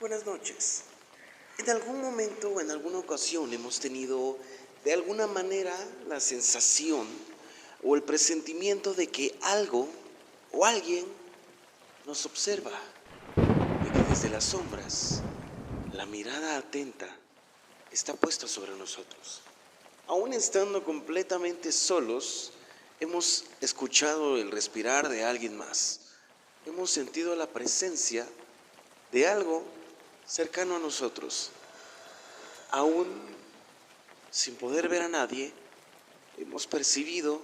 Buenas noches. En algún momento o en alguna ocasión hemos tenido de alguna manera la sensación o el presentimiento de que algo o alguien nos observa, de que desde las sombras la mirada atenta está puesta sobre nosotros. Aún estando completamente solos, hemos escuchado el respirar de alguien más. Hemos sentido la presencia de algo cercano a nosotros. Aún sin poder ver a nadie, hemos percibido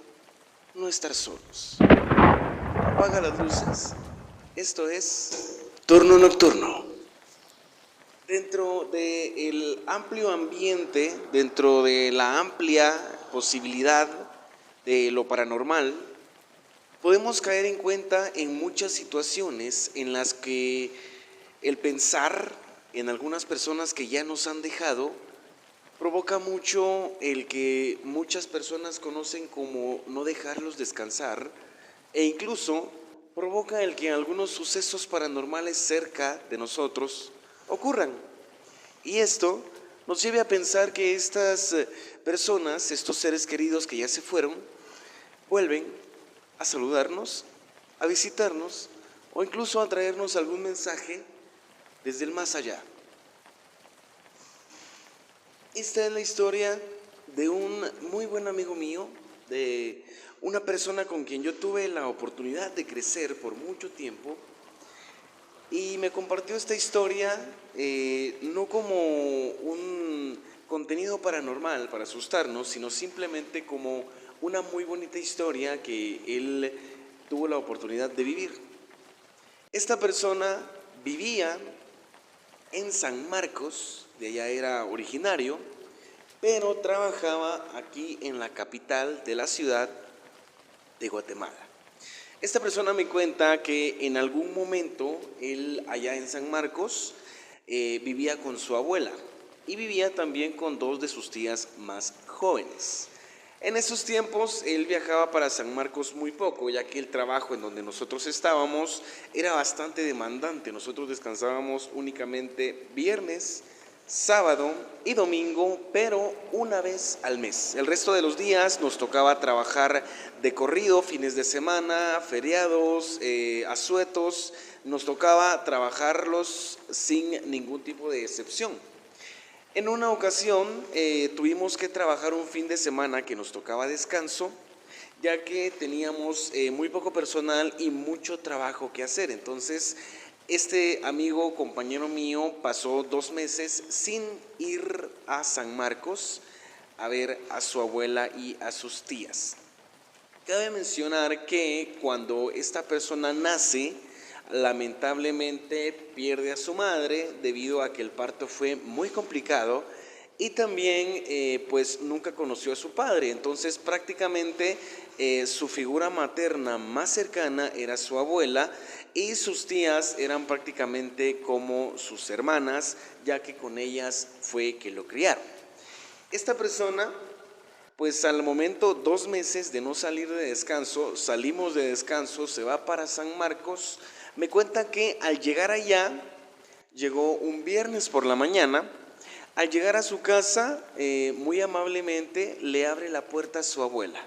no estar solos. Apaga las luces. Esto es Turno Nocturno. Dentro del amplio ambiente, dentro de la amplia posibilidad de lo paranormal, podemos caer en cuenta en muchas situaciones en las que el pensar en algunas personas que ya nos han dejado provoca mucho el que muchas personas conocen como no dejarlos descansar, e incluso provoca el que algunos sucesos paranormales cerca de nosotros ocurran. Y esto nos lleve a pensar que estas personas, estos seres queridos que ya se fueron, vuelven a saludarnos, a visitarnos o incluso a traernos algún mensaje desde el más allá. Esta es la historia de un muy buen amigo mío, de una persona con quien yo tuve la oportunidad de crecer por mucho tiempo, y me compartió esta historia no como un contenido paranormal para asustarnos, sino simplemente como una muy bonita historia que él tuvo la oportunidad de vivir. Esta persona vivía en San Marcos, de allá era originario, pero trabajaba aquí en la capital de la ciudad de Guatemala. Esta persona me cuenta que en algún momento él allá en San Marcos vivía con su abuela y vivía también con dos de sus tías más jóvenes. En esos tiempos él viajaba para San Marcos muy poco, ya que el trabajo en donde nosotros estábamos era bastante demandante. Nosotros descansábamos únicamente viernes, sábado y domingo, pero una vez al mes. El resto de los días nos tocaba trabajar de corrido, fines de semana, feriados, asuetos, nos tocaba trabajarlos sin ningún tipo de excepción. En una ocasión tuvimos que trabajar un fin de semana que nos tocaba descanso, ya que teníamos muy poco personal y mucho trabajo que hacer. Entonces, este amigo, compañero mío, pasó 2 meses sin ir a San Marcos a ver a su abuela y a sus tías. Cabe mencionar que cuando esta persona nace, lamentablemente pierde a su madre debido a que el parto fue muy complicado, y también pues nunca conoció a su padre. Entonces prácticamente su figura materna más cercana era su abuela, y sus tías eran prácticamente como sus hermanas, ya que con ellas fue que lo criaron. Esta persona, pues al momento 2 meses de no salir de descanso, salimos de descanso, se va para San Marcos. Me cuenta que al llegar allá, llegó un viernes por la mañana. Al llegar a su casa, muy amablemente le abre la puerta a su abuela.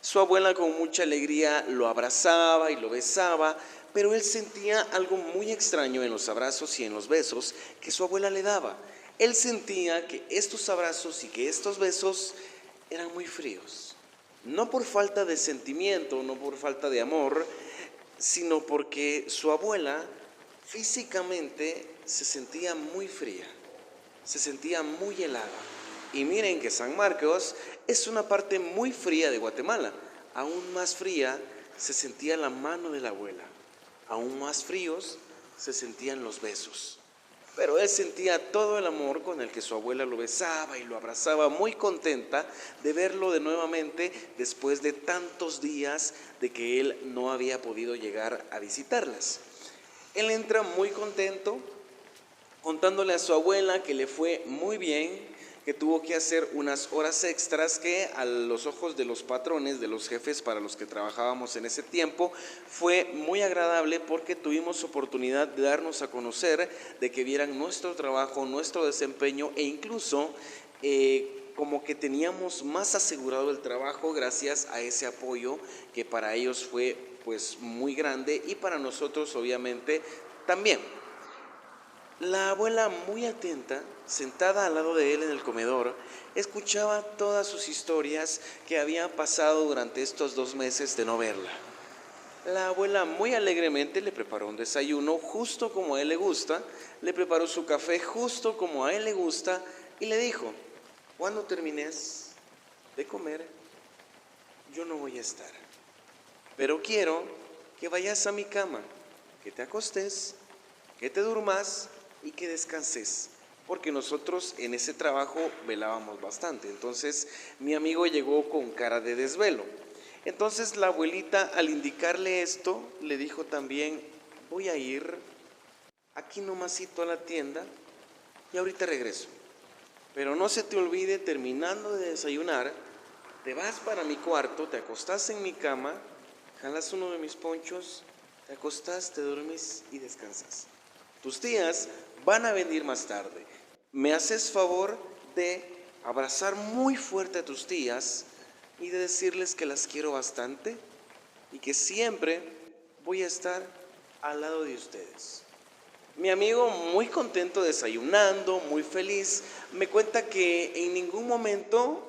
Su abuela con mucha alegría lo abrazaba y lo besaba, pero él sentía algo muy extraño en los abrazos y en los besos que su abuela le daba. Él sentía que estos abrazos y que estos besos eran muy fríos. No por falta de sentimiento, no por falta de amor, sino porque su abuela físicamente se sentía muy fría, se sentía muy helada. Y miren que San Marcos es una parte muy fría de Guatemala. Aún más fría se sentía la mano de la abuela. Aún más fríos se sentían los besos. Pero él sentía todo el amor con el que su abuela lo besaba y lo abrazaba, muy contenta de verlo de nuevamente después de tantos días de que él no había podido llegar a visitarlas. Él entra muy contento, contándole a su abuela que le fue muy bien, que tuvo que hacer unas horas extras que a los ojos de los patrones, de los jefes para los que trabajábamos en ese tiempo, fue muy agradable porque tuvimos oportunidad de darnos a conocer, de que vieran nuestro trabajo, nuestro desempeño e incluso como que teníamos más asegurado el trabajo gracias a ese apoyo que para ellos fue pues muy grande y para nosotros obviamente también. La abuela, muy atenta, sentada al lado de él en el comedor, escuchaba todas sus historias que habían pasado durante estos 2 meses de no verla. La abuela muy alegremente le preparó un desayuno justo como a él le gusta, le preparó su café justo como a él le gusta y le dijo: cuando termines de comer, yo no voy a estar, pero quiero que vayas a mi cama, que te acostes, que te durmas y que descanses, porque nosotros en ese trabajo velábamos bastante. Entonces mi amigo llegó con cara de desvelo. Entonces la abuelita, al indicarle esto, le dijo también: voy a ir aquí nomasito a la tienda y ahorita regreso, pero no se te olvide, terminando de desayunar, te vas para mi cuarto, te acostás en mi cama, jalas uno de mis ponchos, te acostás, te duermes y descansas. Tus tías van a venir más tarde. Me haces favor de abrazar muy fuerte a tus tías y de decirles que las quiero bastante y que siempre voy a estar al lado de ustedes. Mi amigo, muy contento, desayunando, muy feliz, me cuenta que en ningún momento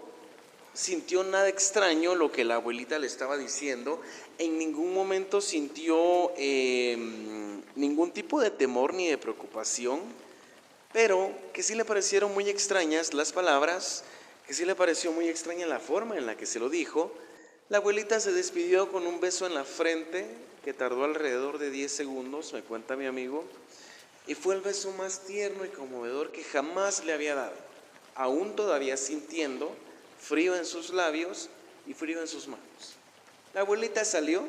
sintió nada extraño lo que la abuelita le estaba diciendo, en ningún momento sintió ningún tipo de temor ni de preocupación, pero que sí le parecieron muy extrañas las palabras, que sí le pareció muy extraña la forma en la que se lo dijo. La abuelita se despidió con un beso en la frente que tardó alrededor de 10 segundos, me cuenta mi amigo, y fue el beso más tierno y conmovedor que jamás le había dado, aún todavía sintiendo frío en sus labios y frío en sus manos. La abuelita salió,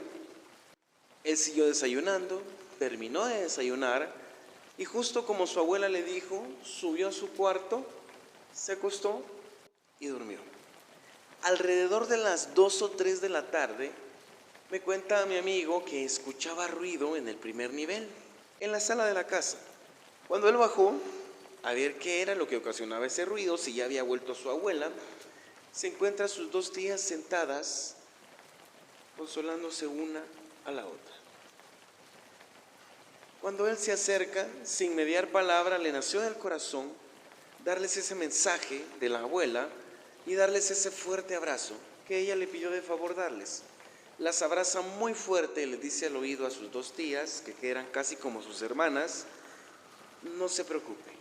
él siguió desayunando, terminó de desayunar y justo como su abuela le dijo, subió a su cuarto, se acostó y durmió. Alrededor de las 2 o 3 de la tarde, me cuenta mi amigo que escuchaba ruido en el primer nivel, en la sala de la casa. Cuando él bajó a ver qué era lo que ocasionaba ese ruido, si ya había vuelto su abuela, se encuentra a sus 2 tías sentadas, consolándose una a la otra. Cuando él se acerca, sin mediar palabra, le nació del corazón darles ese mensaje de la abuela y darles ese fuerte abrazo que ella le pidió de favor darles. Las abraza muy fuerte y les dice al oído a sus 2 tías, que eran casi como sus hermanas: no se preocupen,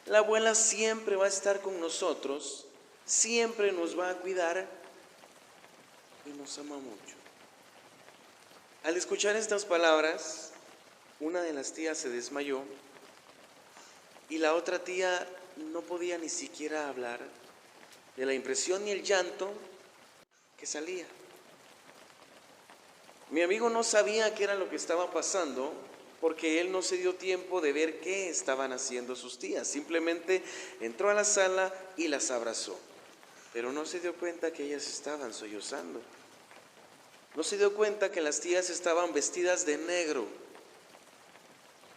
la abuela siempre va a estar con nosotros, siempre nos va a cuidar y nos ama mucho. Al escuchar estas palabras, una de las tías se desmayó y la otra tía no podía ni siquiera hablar de la impresión y el llanto que salía. Mi amigo no sabía qué era lo que estaba pasando porque él no se dio tiempo de ver qué estaban haciendo sus tías. Simplemente entró a la sala y las abrazó, pero no se dio cuenta que ellas estaban sollozando. No se dio cuenta que las tías estaban vestidas de negro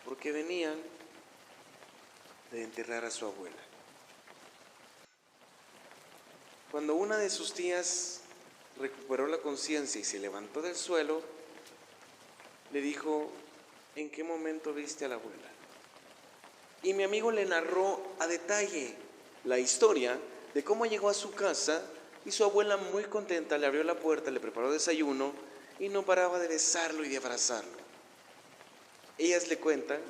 porque venían de enterrar a su abuela. Cuando una de sus tías recuperó la conciencia y se levantó del suelo, le dijo: ¿en qué momento viste a la abuela? Y mi amigo le narró a detalle la historia de cómo llegó a su casa y su abuela, muy contenta, le abrió la puerta, le preparó desayuno y no paraba de besarlo y de abrazarlo. Ellas le cuentan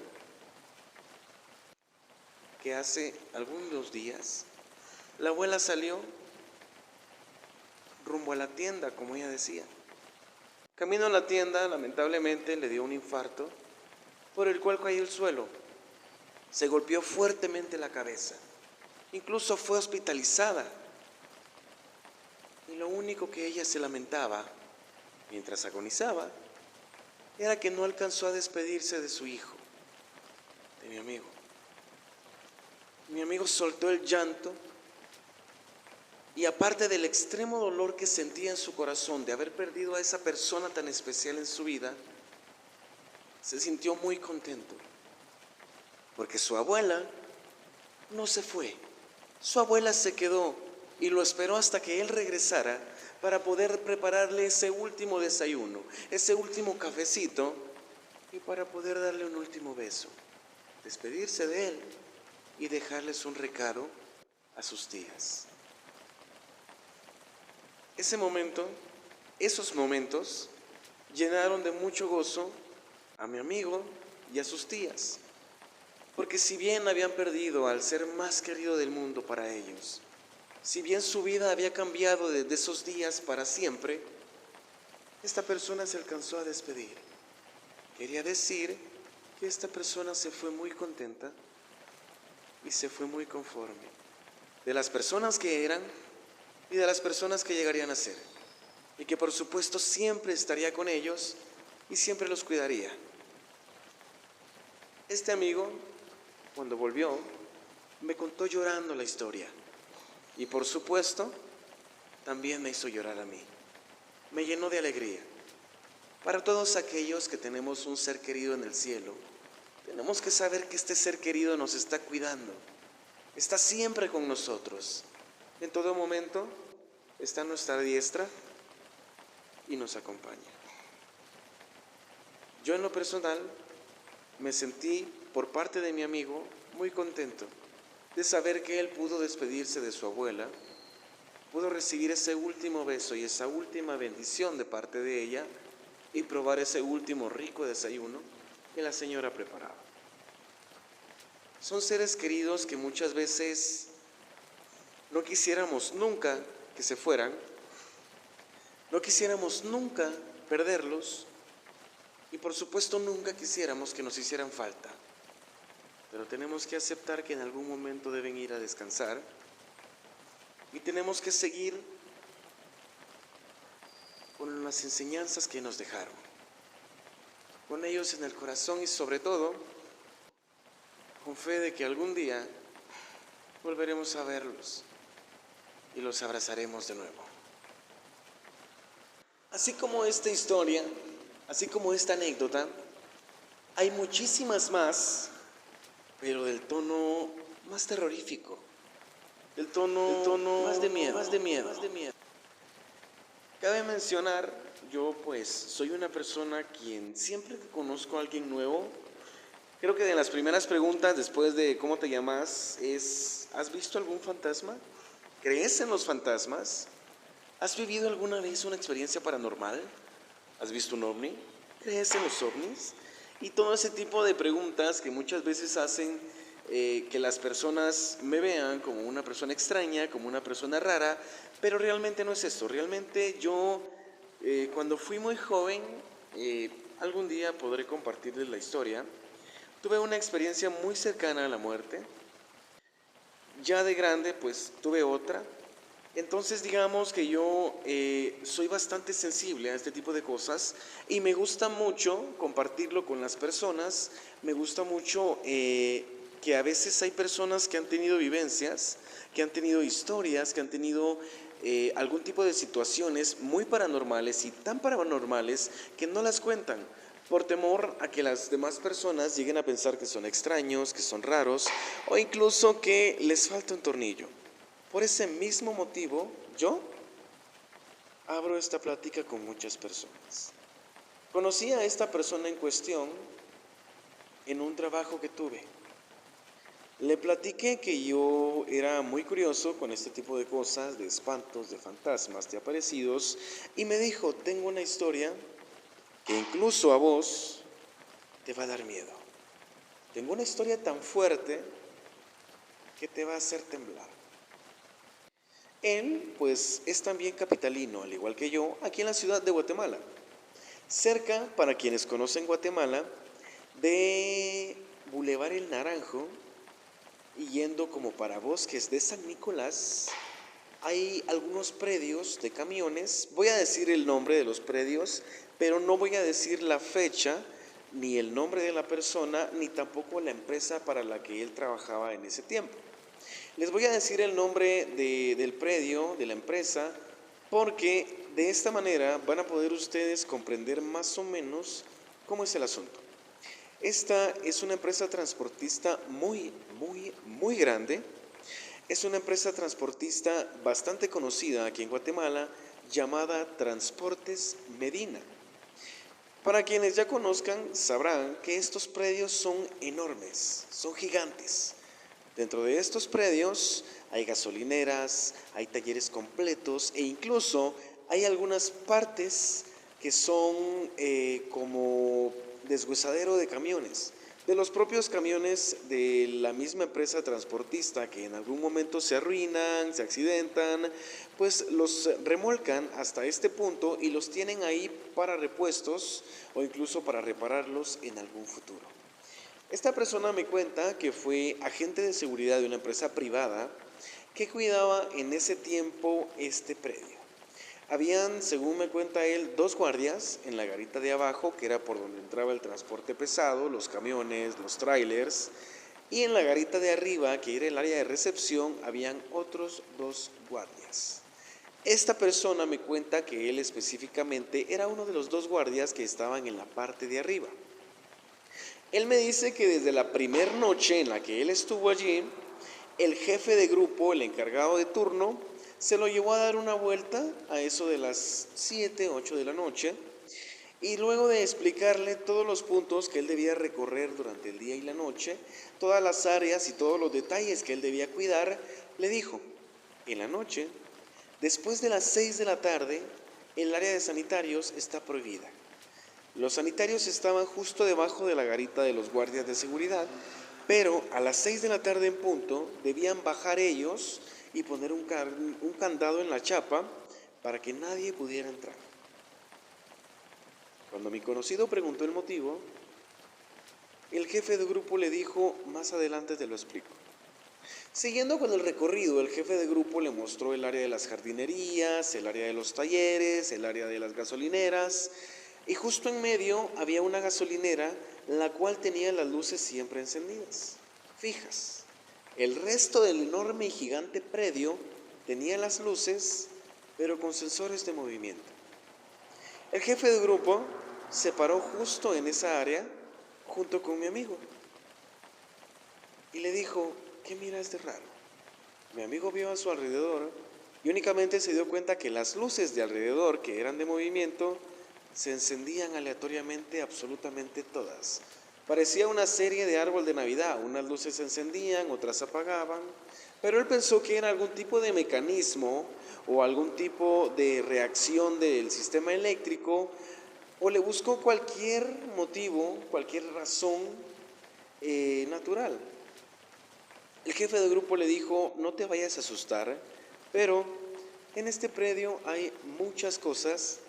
que hace algunos días la abuela salió rumbo a la tienda, como ella decía. Camino a la tienda, lamentablemente, le dio un infarto, por el cual cayó al suelo. Se golpeó fuertemente la cabeza. Incluso fue hospitalizada. Y lo único que ella se lamentaba, mientras agonizaba, era que no alcanzó a despedirse de su hijo, de mi amigo. Mi amigo soltó el llanto Y aparte del extremo dolor que sentía en su corazón de haber perdido a esa persona tan especial en su vida, se sintió muy contento, porque su abuela no se fue. Su abuela se quedó y lo esperó hasta que él regresara para poder prepararle ese último desayuno, ese último cafecito y para poder darle un último beso, despedirse de él y dejarles un recado a sus tías. Esos momentos llenaron de mucho gozo a mi amigo y a sus tías, porque si bien habían perdido al ser más querido del mundo para ellos, si bien su vida había cambiado desde esos días para siempre, esta persona se alcanzó a despedir. Quería decir que esta persona se fue muy contenta y se fue muy conforme de las personas que eran y de las personas que llegarían a ser, y que por supuesto siempre estaría con ellos y siempre los cuidaría. Este amigo, cuando volvió, me contó llorando la historia y por supuesto también me hizo llorar a mí. Me llenó de alegría. Para todos aquellos que tenemos un ser querido en el cielo, tenemos que saber que este ser querido nos está cuidando, está siempre con nosotros, en todo momento está a nuestra diestra y nos acompaña. Yo en lo personal me sentí por parte de mi amigo muy contento de saber que él pudo despedirse de su abuela, pudo recibir ese último beso y esa última bendición de parte de ella y probar ese último rico desayuno que la señora preparaba. Son seres queridos que muchas veces no quisiéramos nunca que se fueran, no quisiéramos nunca perderlos y por supuesto nunca quisiéramos que nos hicieran falta. Pero tenemos que aceptar que en algún momento deben ir a descansar y tenemos que seguir con las enseñanzas que nos dejaron, con ellos en el corazón y sobre todo con fe de que algún día volveremos a verlos y los abrazaremos de nuevo. Así como esta historia, así como esta anécdota, hay muchísimas más, pero del tono más terrorífico, del tono más de miedo. Cabe mencionar, yo pues soy una persona quien siempre que conozco a alguien nuevo, creo que de las primeras preguntas después de ¿cómo te llamas? Es ¿has visto algún fantasma? ¿Crees en los fantasmas? ¿Has vivido alguna vez una experiencia paranormal? ¿Has visto un ovni? ¿Crees en los ovnis? Y todo ese tipo de preguntas que muchas veces hacen que las personas me vean como una persona extraña, como una persona rara, pero realmente no es eso. Realmente yo, cuando fui muy joven, algún día podré compartirles la historia, tuve una experiencia muy cercana a la muerte. Ya de grande, pues tuve otra. Entonces digamos que yo soy bastante sensible a este tipo de cosas y me gusta mucho compartirlo con las personas. Me gusta mucho que a veces hay personas que han tenido vivencias, que han tenido historias, que han tenido algún tipo de situaciones muy paranormales y tan paranormales que no las cuentan por temor a que las demás personas lleguen a pensar que son extraños, que son raros o incluso que les falta un tornillo. Por ese mismo motivo, yo abro esta plática con muchas personas. Conocí a esta persona en cuestión en un trabajo que tuve. Le platiqué que yo era muy curioso con este tipo de cosas, de espantos, de fantasmas, de aparecidos, y me dijo, tengo una historia que incluso a vos te va a dar miedo. Tengo una historia tan fuerte que te va a hacer temblar. Él, pues, es también capitalino, al igual que yo, aquí en la ciudad de Guatemala. Cerca, para quienes conocen Guatemala, de Boulevard El Naranjo y yendo como para Bosques de San Nicolás, hay algunos predios de camiones. Voy a decir el nombre de los predios, pero no voy a decir la fecha, ni el nombre de la persona, ni tampoco la empresa para la que él trabajaba en ese tiempo. Les voy a decir el nombre del predio, de la empresa, porque de esta manera van a poder ustedes comprender más o menos cómo es el asunto. Esta es una empresa transportista muy grande. Es una empresa transportista bastante conocida aquí en Guatemala, llamada Transportes Medina. Para quienes ya conozcan, sabrán que estos predios son enormes, son gigantes. Dentro de estos predios hay gasolineras, hay talleres completos e incluso hay algunas partes que son como deshuesadero de camiones, de los propios camiones de la misma empresa transportista que en algún momento se arruinan, se accidentan, pues los remolcan hasta este punto y los tienen ahí para repuestos o incluso para repararlos en algún futuro. Esta persona me cuenta que fue agente de seguridad de una empresa privada que cuidaba en ese tiempo este predio. Habían, según me cuenta él, 2 guardias en la garita de abajo, que era por donde entraba el transporte pesado, los camiones, los trailers, y en la garita de arriba, que era el área de recepción, habían otros 2 guardias. Esta persona me cuenta que él específicamente era uno de los 2 guardias que estaban en la parte de arriba. Él me dice que desde la primera noche en la que él estuvo allí, el jefe de grupo, el encargado de turno, se lo llevó a dar una vuelta a eso de las 7, 8 de la noche, y luego de explicarle todos los puntos que él debía recorrer durante el día y la noche, todas las áreas y todos los detalles que él debía cuidar, le dijo: en la noche, después de las 6 de la tarde, el área de sanitarios está prohibida. Los sanitarios estaban justo debajo de la garita de los guardias de seguridad, pero a las 6 de la tarde en punto debían bajar ellos y poner un candado en la chapa para que nadie pudiera entrar. Cuando mi conocido preguntó el motivo, el jefe de grupo le dijo: más adelante te lo explico. Siguiendo con el recorrido, el jefe de grupo le mostró el área de las jardinerías, el área de los talleres, el área de las gasolineras, y justo en medio había una gasolinera la cual tenía las luces siempre encendidas, fijas. El resto del enorme y gigante predio tenía las luces, pero con sensores de movimiento. El jefe de grupo se paró justo en esa área junto con mi amigo y le dijo: ¿qué miras de raro? Mi amigo vio a su alrededor y únicamente se dio cuenta que las luces de alrededor, que eran de movimiento, se encendían aleatoriamente absolutamente todas. Parecía una serie de árbol de Navidad, unas luces se encendían, otras se apagaban, pero él pensó que era algún tipo de mecanismo o algún tipo de reacción del sistema eléctrico, o le buscó cualquier motivo, cualquier razón natural. El jefe de grupo le dijo: no te vayas a asustar, pero en este predio hay muchas cosas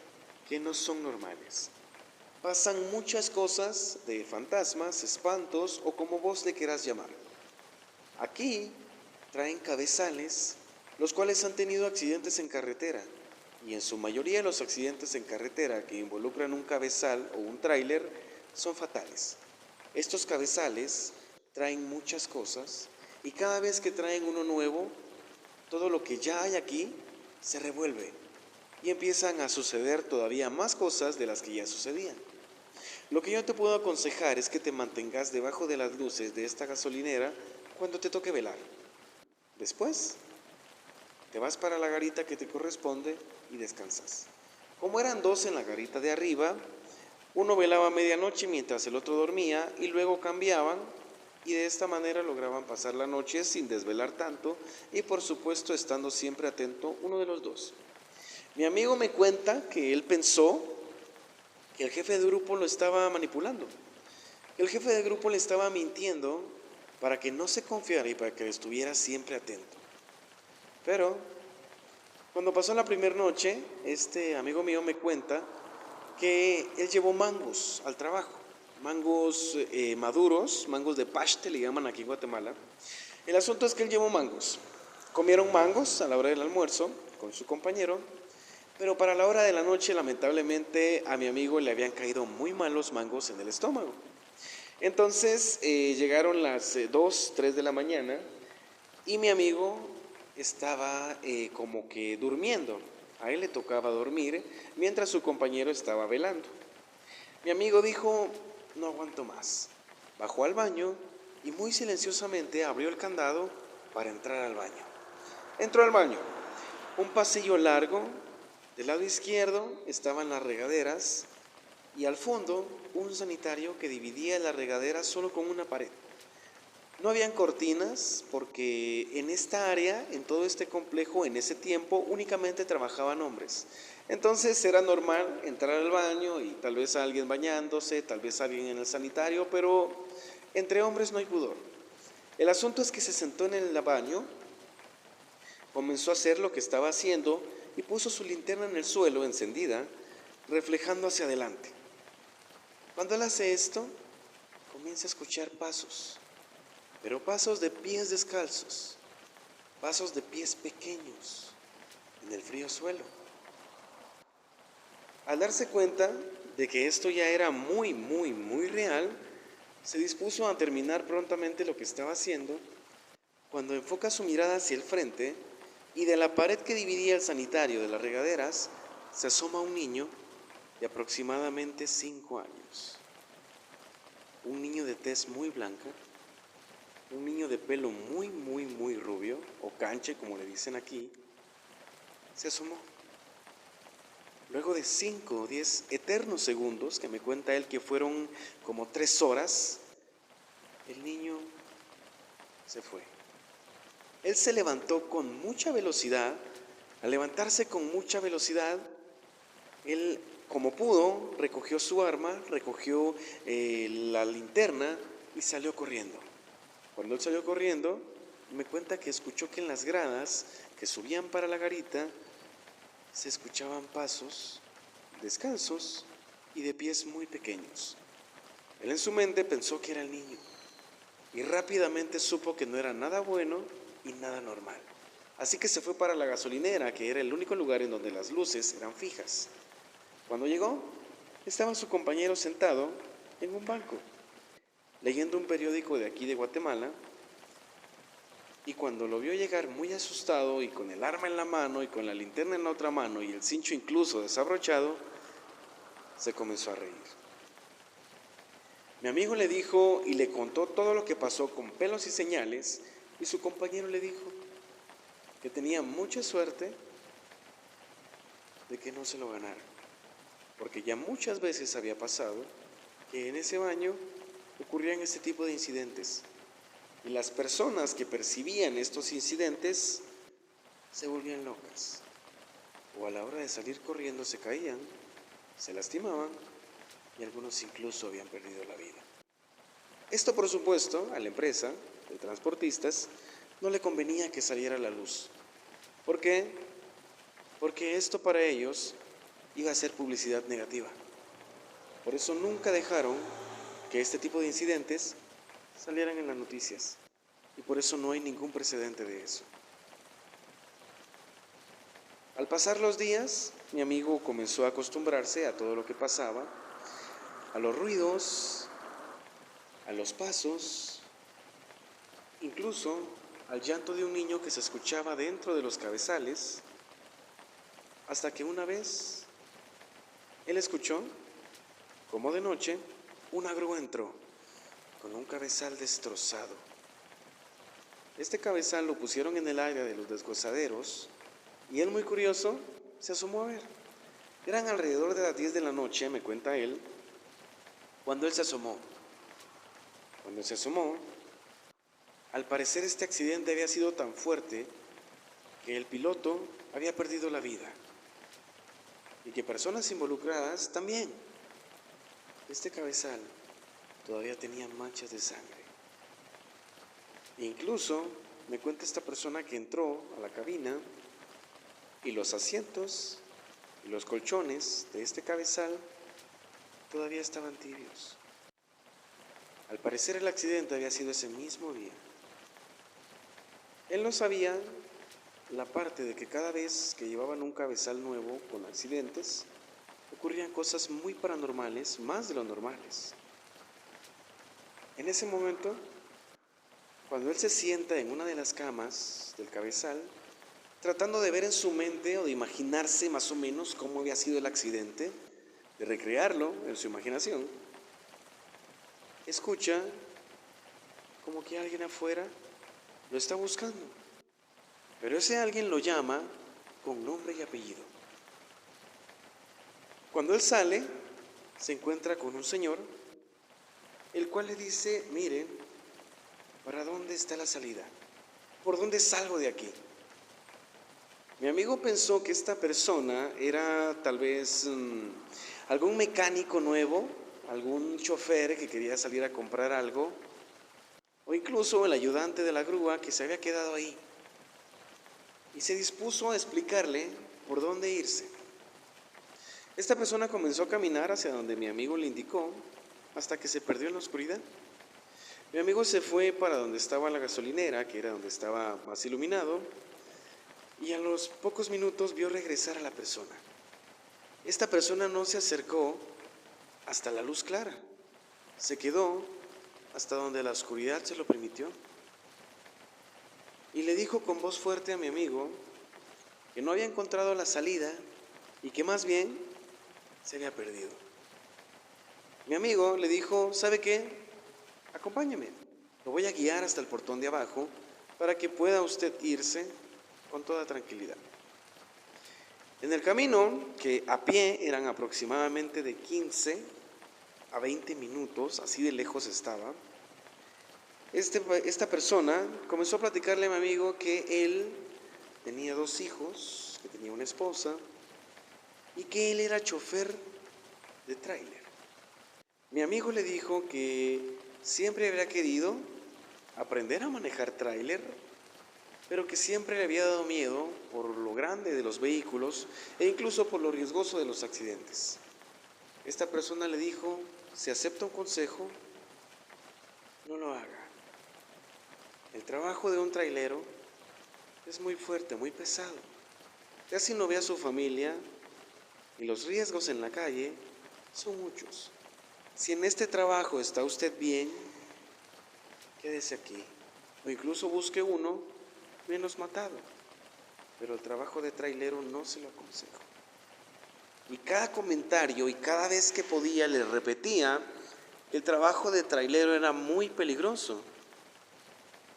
que no son normales. Pasan muchas cosas de fantasmas, espantos o como vos le quieras llamar. Aquí traen cabezales, los cuales han tenido accidentes en carretera, y en su mayoría los accidentes en carretera que involucran un cabezal o un tráiler son fatales. Estos cabezales traen muchas cosas y cada vez que traen uno nuevo, todo lo que ya hay aquí se revuelve y empiezan a suceder todavía más cosas de las que ya sucedían. Lo que yo te puedo aconsejar es que te mantengas debajo de las luces de esta gasolinera cuando te toque velar. Después, te vas para la garita que te corresponde y descansas. Como eran 2 en la garita de arriba, uno velaba a medianoche mientras el otro dormía y luego cambiaban, y de esta manera lograban pasar la noche sin desvelar tanto y por supuesto estando siempre atento uno de los 2. Mi amigo me cuenta que él pensó que el jefe de grupo lo estaba manipulando, que el jefe de grupo le estaba mintiendo para que no se confiara y para que estuviera siempre atento. Pero cuando pasó la primera noche, este amigo mío me cuenta que él llevó mangos al trabajo, mangos maduros, mangos de paste le llaman aquí en Guatemala. El asunto es que él llevó mangos. Comieron mangos a la hora del almuerzo con su compañero, pero para la hora de la noche lamentablemente a mi amigo le habían caído muy mal los mangos en el estómago. Entonces llegaron las 2, 3 de la mañana y mi amigo estaba como que durmiendo. A él le tocaba dormir mientras su compañero estaba velando. Mi amigo dijo, no aguanto más. Bajó al baño y muy silenciosamente abrió el candado para entrar al baño. Entró al baño. Un pasillo largo. Del lado izquierdo estaban las regaderas y al fondo un sanitario que dividía la regadera solo con una pared. No habían cortinas porque en esta área, en todo este complejo, en ese tiempo, únicamente trabajaban hombres. Entonces era normal entrar al baño y tal vez alguien bañándose, tal vez alguien en el sanitario, pero entre hombres no hay pudor. El asunto es que se sentó en el baño, comenzó a hacer lo que estaba haciendo y puso su linterna en el suelo encendida, reflejando hacia adelante. Cuando él hace esto, comienza a escuchar pasos, pero pasos de pies descalzos, pasos de pies pequeños en el frío suelo. Al darse cuenta de que esto ya era muy real, se dispuso a terminar prontamente lo que estaba haciendo cuando enfoca su mirada hacia el frente y de la pared que dividía el sanitario de las regaderas se asoma un niño de aproximadamente 5 años. Un niño de tez muy blanca, un niño de pelo muy rubio, o canche como le dicen aquí, se asomó. Luego de 5 o 10 eternos segundos, que me cuenta él que fueron como 3 horas, el niño se fue. Él se levantó con mucha velocidad. Al levantarse con mucha velocidad, él, como pudo, recogió su arma, recogió la linterna y salió corriendo. Cuando él salió corriendo, me cuenta que escuchó que en las gradas que subían para la garita se escuchaban pasos descalzos y de pies muy pequeños. Él en su mente pensó que era el niño y rápidamente supo que no era nada bueno y nada normal. Así que se fue para la gasolinera, que era el único lugar en donde las luces eran fijas. Cuando llegó, estaba su compañero sentado en un banco, leyendo un periódico de aquí de Guatemala, y cuando lo vio llegar muy asustado y con el arma en la mano y con la linterna en la otra mano y el cincho incluso desabrochado, se comenzó a reír. Mi amigo le dijo y le contó todo lo que pasó con pelos y señales, y su compañero le dijo que tenía mucha suerte de que no se lo ganara, porque ya muchas veces había pasado que en ese baño ocurrían este tipo de incidentes, y las personas que percibían estos incidentes se volvían locas, o a la hora de salir corriendo se caían, se lastimaban y algunos incluso habían perdido la vida. Esto, por supuesto, a la empresa de transportistas no le convenía que saliera a la luz. ¿Por qué? Porque esto para ellos iba a ser publicidad negativa. Por eso nunca dejaron que este tipo de incidentes salieran en las noticias. Y por eso no hay ningún precedente de eso. Al pasar los días, mi amigo comenzó a acostumbrarse a todo lo que pasaba, a los ruidos, a los pasos, incluso al llanto de un niño que se escuchaba dentro de los cabezales, hasta que una vez él escuchó, como de noche, una grúa entró con un cabezal destrozado. Este cabezal lo pusieron en el área de los desguazaderos y él, muy curioso, se asomó a ver. Eran alrededor de las 10 de la noche, me cuenta él, cuando él se asomó. Cuando se asomó, al parecer este accidente había sido tan fuerte que el piloto había perdido la vida y que personas involucradas también. Este cabezal todavía tenía manchas de sangre. Incluso me cuenta esta persona que entró a la cabina y los asientos y los colchones de este cabezal todavía estaban tibios. Al parecer el accidente había sido ese mismo día. Él no sabía la parte de que cada vez que llevaban un cabezal nuevo con accidentes, ocurrían cosas muy paranormales, más de lo normales. En ese momento, cuando él se sienta en una de las camas del cabezal, tratando de ver en su mente o de imaginarse más o menos cómo había sido el accidente, de recrearlo en su imaginación, escucha como que alguien afuera lo está buscando, pero ese alguien lo llama con nombre y apellido. Cuando él sale, se encuentra con un señor, el cual le dice: mire, ¿para dónde está la salida? ¿Por dónde salgo de aquí? Mi amigo pensó que esta persona era tal vez algún mecánico nuevo, algún chofer que quería salir a comprar algo, o incluso el ayudante de la grúa que se había quedado ahí. Y se dispuso a explicarle por dónde irse. Esta persona comenzó a caminar hacia donde mi amigo le indicó, hasta que se perdió en la oscuridad. Mi amigo se fue para donde estaba la gasolinera, que era donde estaba más iluminado, y a los pocos minutos vio regresar a la persona. Esta persona no se acercó hasta la luz clara, se quedó hasta donde la oscuridad se lo permitió. Y le dijo con voz fuerte a mi amigo que no había encontrado la salida y que más bien se había perdido. Mi amigo le dijo: ¿sabe qué? Acompáñeme, lo voy a guiar hasta el portón de abajo para que pueda usted irse con toda tranquilidad. En el camino, que a pie eran aproximadamente de 15 a 20 minutos, así de lejos estaba, esta persona comenzó a platicarle a mi amigo que él tenía 2 hijos, que tenía una esposa y que él era chofer de tráiler. Mi amigo le dijo que siempre había querido aprender a manejar tráiler, pero que siempre le había dado miedo por lo grande de los vehículos e incluso por lo riesgoso de los accidentes. Esta persona le dijo: si acepta un consejo, no lo haga. El trabajo de un trailero es muy fuerte, muy pesado. Casi no ve a su familia y los riesgos en la calle son muchos. Si en este trabajo está usted bien, quédese aquí o incluso busque uno menos matado. Pero el trabajo de trailero no se lo aconsejo. Y cada comentario y cada vez que podía le repetía que el trabajo de trailero era muy peligroso.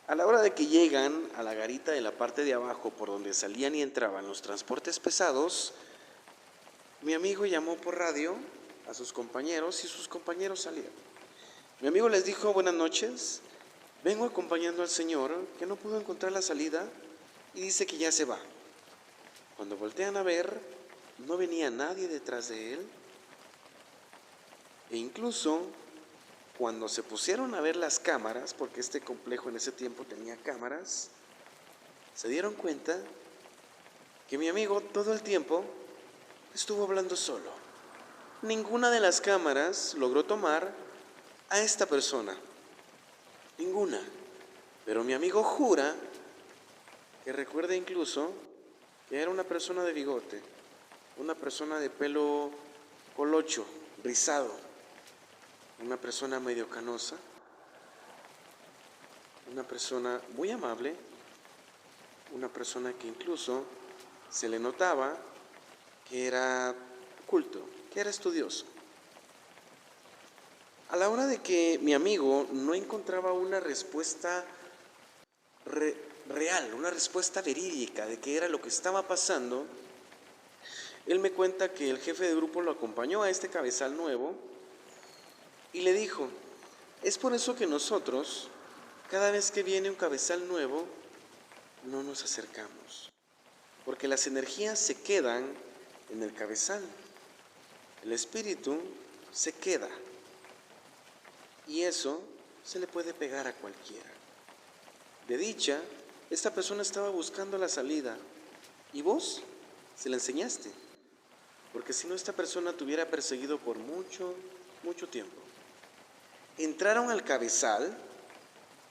A la hora de que llegan a la garita de la parte de abajo por donde salían y entraban los transportes pesados, mi amigo llamó por radio a sus compañeros y sus compañeros salieron. Mi amigo les dijo: buenas noches, vengo acompañando al señor que no pudo encontrar la salida y dice que ya se va. Cuando voltean a ver, no venía nadie detrás de él. E incluso cuando se pusieron a ver las cámaras, porque este complejo en ese tiempo tenía cámaras, se dieron cuenta que mi amigo todo el tiempo estuvo hablando solo. Ninguna de las cámaras logró tomar a esta persona, ninguna. Pero mi amigo jura que recuerda incluso que era una persona de bigote, una persona de pelo colocho, rizado, una persona medio canosa, una persona muy amable, una persona que incluso se le notaba que era culto, que era estudioso. A la hora de que mi amigo no encontraba una respuesta real, una respuesta verídica de qué era lo que estaba pasando, él me cuenta que el jefe de grupo lo acompañó a este cabezal nuevo y le dijo: es por eso que nosotros, cada vez que viene un cabezal nuevo, no nos acercamos, porque las energías se quedan en el cabezal, el espíritu se queda, y eso se le puede pegar a cualquiera. De dicha, esta persona estaba buscando la salida y vos se la enseñaste, porque si no, esta persona te hubiera perseguido por mucho, mucho tiempo. Entraron al cabezal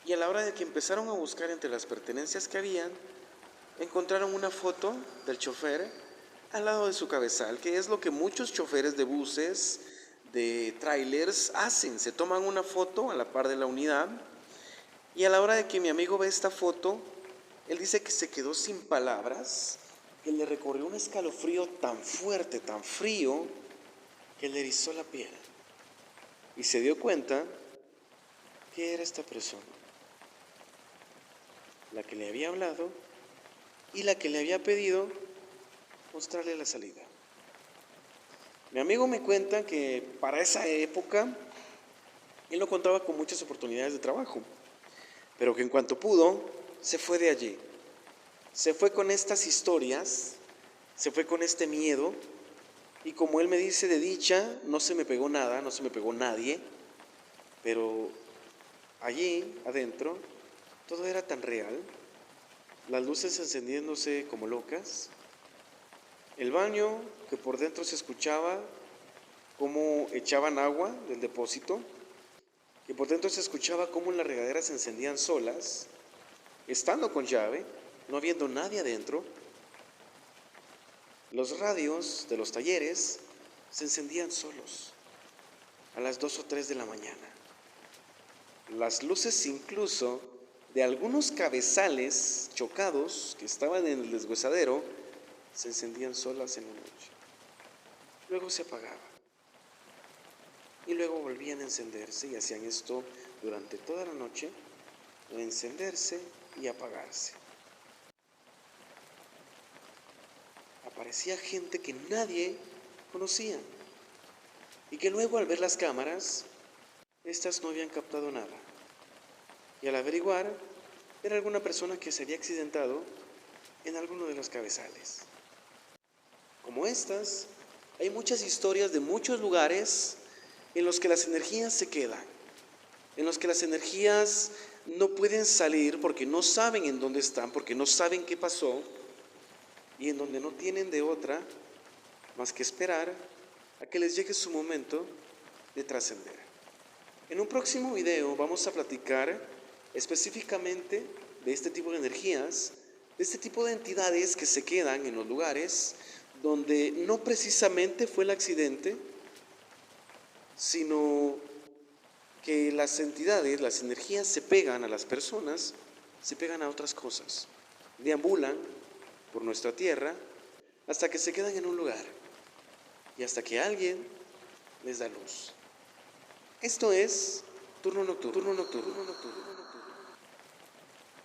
y a la hora de que empezaron a buscar entre las pertenencias que habían, encontraron una foto del chofer al lado de su cabezal, que es lo que muchos choferes de buses, de trailers hacen. Se toman una foto a la par de la unidad Y a la hora de que mi amigo ve esta foto, él dice que se quedó sin palabras, que le recorrió un escalofrío tan fuerte, tan frío, que le erizó la piel. Y se dio cuenta que era esta persona, la que le había hablado y la que le había pedido mostrarle la salida. Mi amigo me cuenta que para esa época él no contaba con muchas oportunidades de trabajo, pero que en cuanto pudo, se fue de allí. Se fue con estas historias, se fue con este miedo, y como él me dice, de dicha no se me pegó nada, no se me pegó nadie, pero allí adentro todo era tan real, las luces encendiéndose como locas, el baño que por dentro se escuchaba cómo echaban agua del depósito, que por dentro se escuchaba cómo las regaderas se encendían solas, estando con llave, no habiendo nadie adentro. Los radios de los talleres se encendían solos a las 2 o 3 de la mañana. Las luces incluso de algunos cabezales chocados que estaban en el deshuesadero se encendían solas en la noche. Luego se apagaban y luego volvían a encenderse, y hacían esto durante toda la noche, encenderse y apagarse. Aparecía gente que nadie conocía y que luego, al ver las cámaras, estas no habían captado nada. Y al averiguar, era alguna persona que se había accidentado en alguno de los cabezales. Como estas, hay muchas historias de muchos lugares en los que las energías se quedan, en los que las energías no pueden salir porque no saben en dónde están, porque no saben qué pasó, y en donde no tienen de otra más que esperar a que les llegue su momento de trascender. En un próximo video vamos a platicar específicamente de este tipo de energías, de este tipo de entidades que se quedan en los lugares donde no precisamente fue el accidente, sino que las entidades, las energías se pegan a las personas, se pegan a otras cosas, deambulan por nuestra tierra hasta que se quedan en un lugar y hasta que alguien les da luz. Esto es Turno Nocturno.